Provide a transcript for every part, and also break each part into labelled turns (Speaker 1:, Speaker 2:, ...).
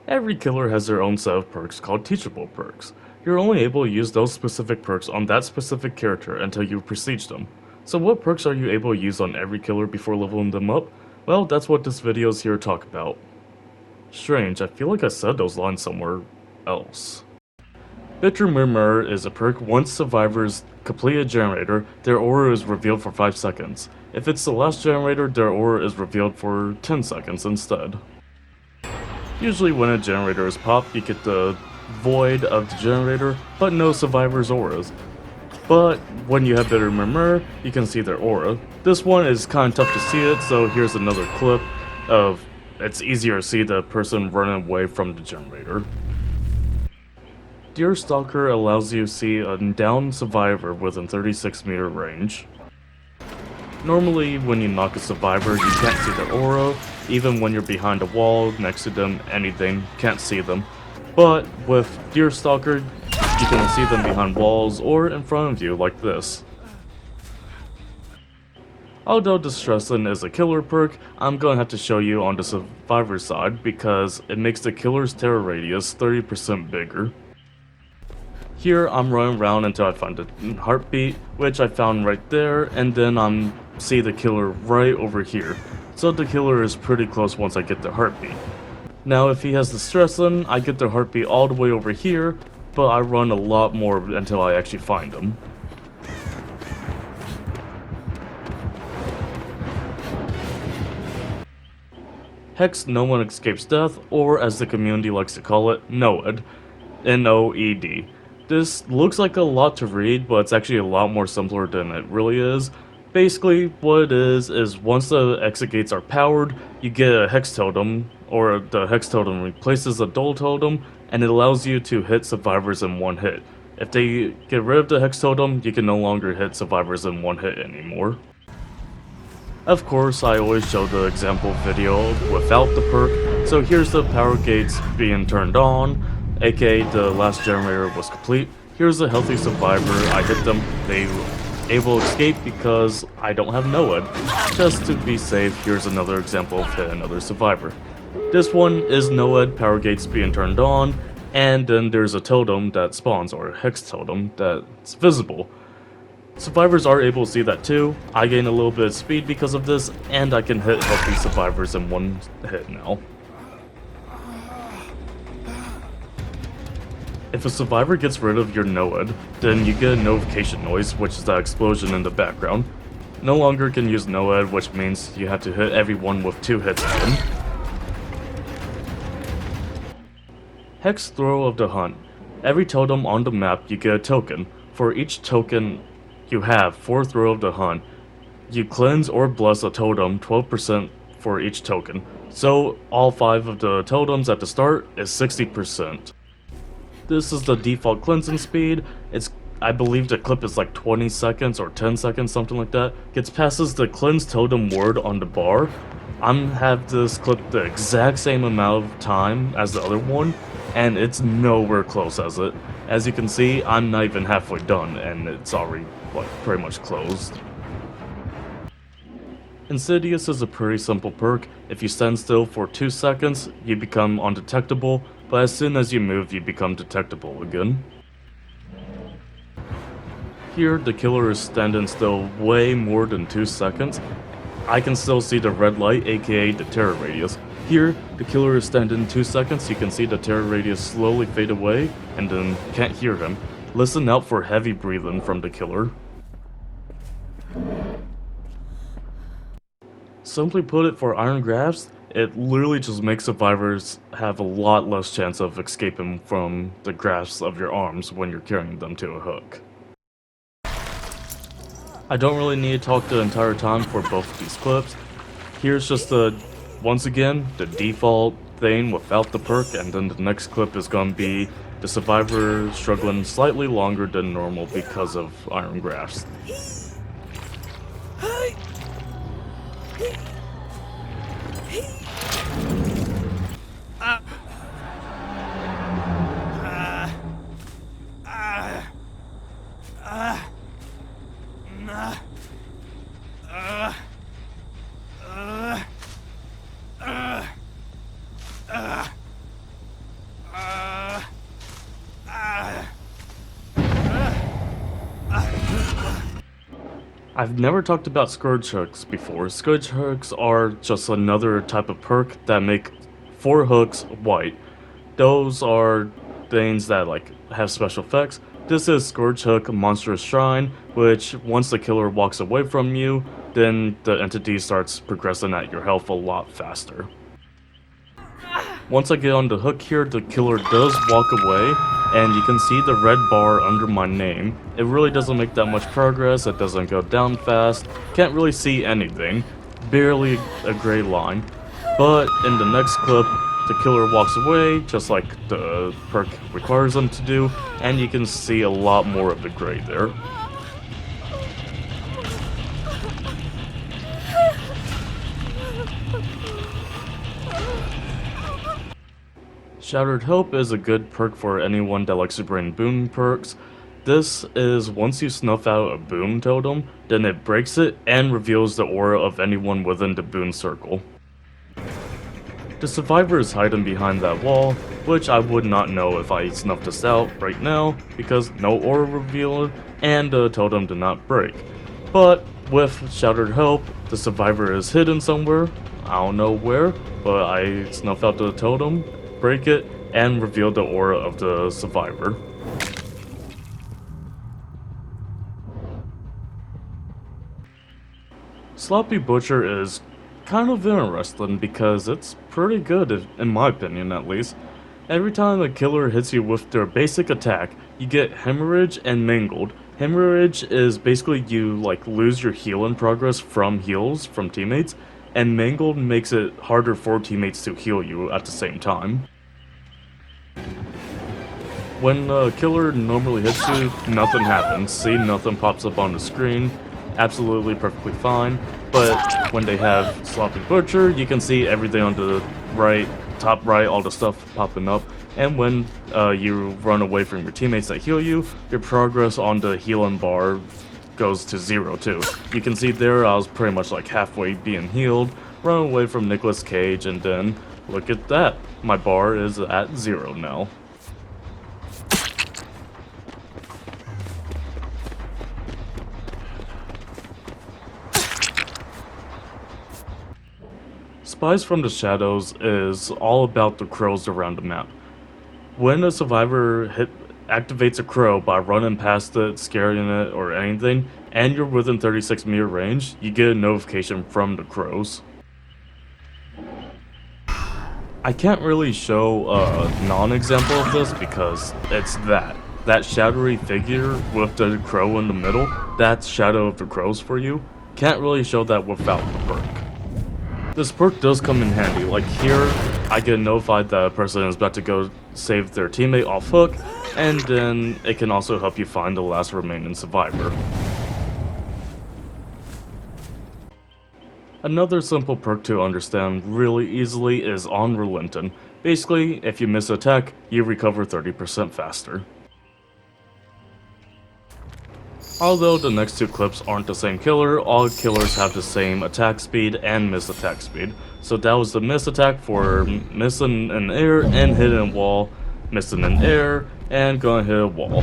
Speaker 1: Every killer has their own set of perks called teachable perks. You're only able to use those specific perks on that specific character until you prestige them. So what perks are you able to use on every killer before leveling them up? Well, that's what this video is here to talk about. Strange, I feel like I said those lines somewhere else. Bitter Murmur is a perk. Once survivors complete a generator, their aura is revealed for 5 seconds. If it's the last generator, their aura is revealed for 10 seconds instead. Usually when a generator is popped, you get the void of the generator, but no survivors' auras. But when you have Bitter Murmur, you can see their aura. This one is kinda tough to see it, so here's another clip of it's easier to see the person running away from the generator. Deer Stalker allows you to see a downed survivor within 36-meter range. Normally, when you knock a survivor, you can't see their aura. Even when you're behind a wall, next to them, anything, can't see them. But with Deer Stalker, you can see them behind walls or in front of you like this. Although Distressin is a killer perk, I'm gonna have to show you on the survivor side because it makes the killer's terror radius 30% bigger. Here, I'm running around until I find the heartbeat, which I found right there, and then I'm see the killer right over here. So the killer is pretty close once I get the heartbeat. Now, if he has the Stressin, I get the heartbeat all the way over here, but I run a lot more until I actually find him. Hex No One Escapes Death, or as the community likes to call it, NOED. N-O-E-D. This looks like a lot to read, but it's actually a lot more simpler than it really is. Basically, what it is once the exit gates are powered, you get a Hex Totem, or the Hex Totem replaces the Dull Totem, and it allows you to hit survivors in one hit. If they get rid of the Hex Totem, you can no longer hit survivors in one hit anymore. Of course, I always show the example video without the perk, so here's the power gates being turned on, aka the last generator was complete. Here's a healthy survivor, I hit them, they were able to escape because I don't have NOED. Just to be safe, here's another example of hit another survivor. This one is NOED, power gates being turned on, and then there's a totem that spawns, or a hex totem, that's visible. Survivors are able to see that too. I gain a little bit of speed because of this, and I can hit healthy survivors in one hit now. If a survivor gets rid of your NOED, then you get a notification noise, which is that explosion in the background. No longer can use NOED, which means you have to hit everyone with 2 hits again. Hex Throw of the Hunt. Every totem on the map you get a token. For each token you have 4 Throw of the Hunt. You cleanse or bless a totem 12% for each token. So all 5 of the totems at the start is 60%. This is the default cleansing speed. I believe the clip is like 20 seconds or 10 seconds, something like that. Gets passes the cleanse totem word on the bar. Have this clip the exact same amount of time as the other one, and it's nowhere close as it. As you can see, I'm not even halfway done, and it's already like pretty much closed. Insidious is a pretty simple perk. If you stand still for 2 seconds, you become undetectable, but as soon as you move, you become detectable again. Here, the killer is standing still way more than 2 seconds. I can still see the red light, aka the terror radius. Here, the killer is standing 2 seconds, you can see the terror radius slowly fade away, and then can't hear him. Listen out for heavy breathing from the killer. Simply put it, for iron grasp, it literally just makes survivors have a lot less chance of escaping from the grasp of your arms when you're carrying them to a hook. I don't really need to talk the entire time for both of these clips. Here's just once again, the default thing without the perk, and then the next clip is gonna be the survivor struggling slightly longer than normal because of iron grasp. I've never talked about Scourge Hooks before. Scourge Hooks are just another type of perk that make 4 hooks white. Those are things that like have special effects. This is Scourge Hook Monstrous Shrine, which once the killer walks away from you, then the entity starts progressing at your health a lot faster. Once I get on the hook here, the killer does walk away, and you can see the red bar under my name. It really doesn't make that much progress, it doesn't go down fast, can't really see anything, barely a gray line. But in the next clip, the killer walks away, just like the perk requires them to do, and you can see a lot more of the gray there. Shattered Hope is a good perk for anyone that likes to bring boon perks. This is once you snuff out a boon totem, then it breaks it and reveals the aura of anyone within the boon circle. The survivor is hiding behind that wall, which I would not know if I snuffed this out right now, because no aura revealed and the totem did not break. But with Shattered Hope, the survivor is hidden somewhere, I don't know where, but I snuff out the totem, break it, and reveal the aura of the survivor. Sloppy Butcher is kind of interesting because it's pretty good, in my opinion at least. Every time a killer hits you with their basic attack, you get Hemorrhage and Mangled. Hemorrhage is basically you like lose your healing progress from heals from teammates, and Mangled makes it harder for teammates to heal you at the same time. When a killer normally hits you, nothing happens. See, nothing pops up on the screen. Absolutely perfectly fine. But when they have Sloppy Butcher, you can see everything on the right, top right, all the stuff popping up. And when you run away from your teammates that heal you, your progress on the healing bar goes to 0 too. You can see there I was pretty much like halfway being healed, run away from Nicolas Cage, and then look at that. My bar is at 0 now. Spies from the Shadows is all about the crows around the map. When a survivor activates a crow by running past it, scaring it, or anything, and you're within 36-meter range, you get a notification from the crows. I can't really show a non-example of this because it's that shadowy figure with the crow in the middle, that's Shadow of the Crows for you. Can't really show that without the perk. This perk does come in handy, like here, I get notified that a person is about to go save their teammate off hook, and then it can also help you find the last remaining survivor. Another simple perk to understand really easily is Unrelenting. Basically, if you miss an attack, you recover 30% faster. Although the next 2 clips aren't the same killer, all killers have the same attack speed and miss attack speed. So that was the miss attack for missing an air and hitting a wall, missing an air, and gonna hit a wall.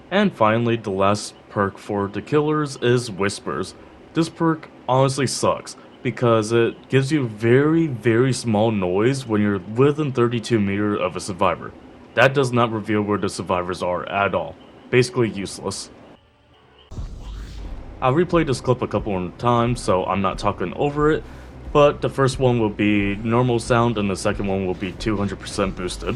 Speaker 1: And finally, the last perk for the killers is Whispers. This perk honestly sucks, because it gives you very small noise when you're within 32 meters of a survivor. That does not reveal where the survivors are at all. Basically useless. I'll replay this clip a couple more times, so I'm not talking over it, but the first one will be normal sound and the second one will be 200% boosted.